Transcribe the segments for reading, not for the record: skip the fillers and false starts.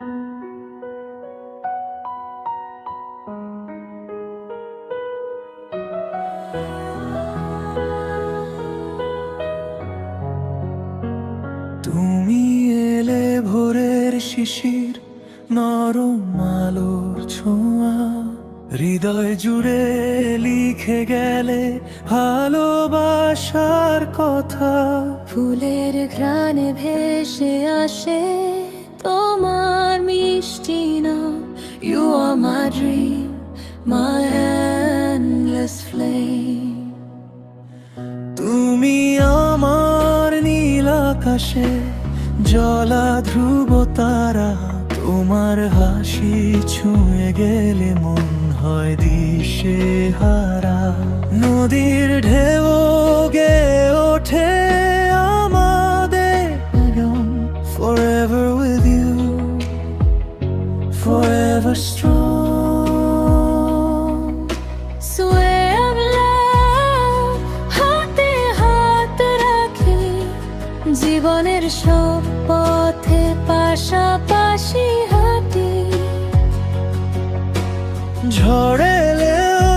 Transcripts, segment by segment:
তুমি এলে ভোরের শিশির, নরম আলোর ছোঁয়া, হৃদয় জুড়ে লিখে গেলে ভালোবাসার কথা। ফুলের ঘ্রাণে ভেসে আসে তোমার মিষ্টি নাম। You are my dream, my endless flame. তুমি আমার নীল আকাশে জ্বলা ধ্রুব তারা, তোমার হাসি ছুঁয়ে গেলে মন হয় দিশে হারা। নদীর ঢেউ গে ওঠে আমাদের, forever with you, forever strong. Sway of love, হাতে হাত রাখি, জীবনের সব পথে পাশাপাশি হাঁটি। ঝড় এলেও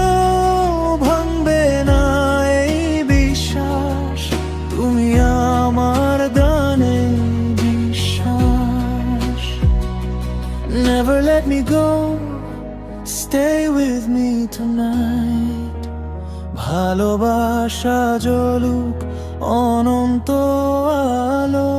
ভাঙবে না এই বিশ্বাস, তুমি আমার গানে বিশ্বাস। Never let me go, stay with me tonight. ভালোবাসা জ্বলুক অনন্ত আলো।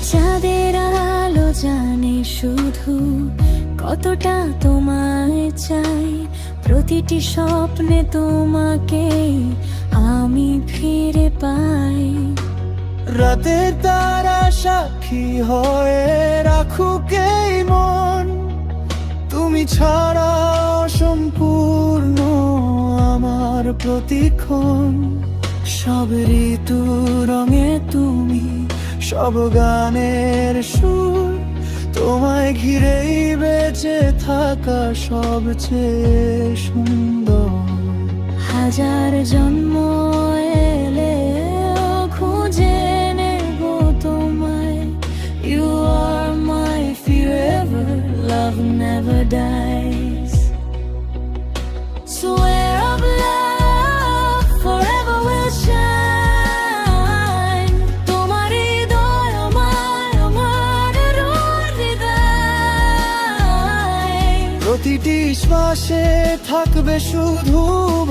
চাঁদের আলো জানে শুধু কতটা তোমায় চাই। প্রতিটি স্বপ্নে তোমাকে আমি ফিরে পাই। রাতের তারা সাক্ষী হয়ে রাখুক এই মন, তুমি ছাড়া অসম্পূর্ণ আমার প্রতিক্ষণ। সব ঋতু রঙে তুমি, সব গানের সুর, তোমায় ঘিরেই বেঁচে থাকা সবচেয়ে সুন্দর। হাজার জন্ম এলে খুঁজে নেব তোমায়। You are my forever, love never dies. Swear of love, forever will shine. তোমার হৃদয় আমার হৃদয়। প্রতিটি শ্বাসে থাকবে শুধু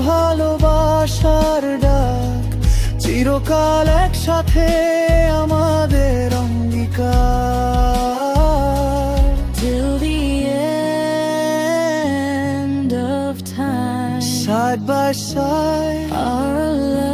ভালোবাসার ডাক, চিরকাল একসাথে আমাদের অঙ্গীকার। Till the end of time, Side by side, our love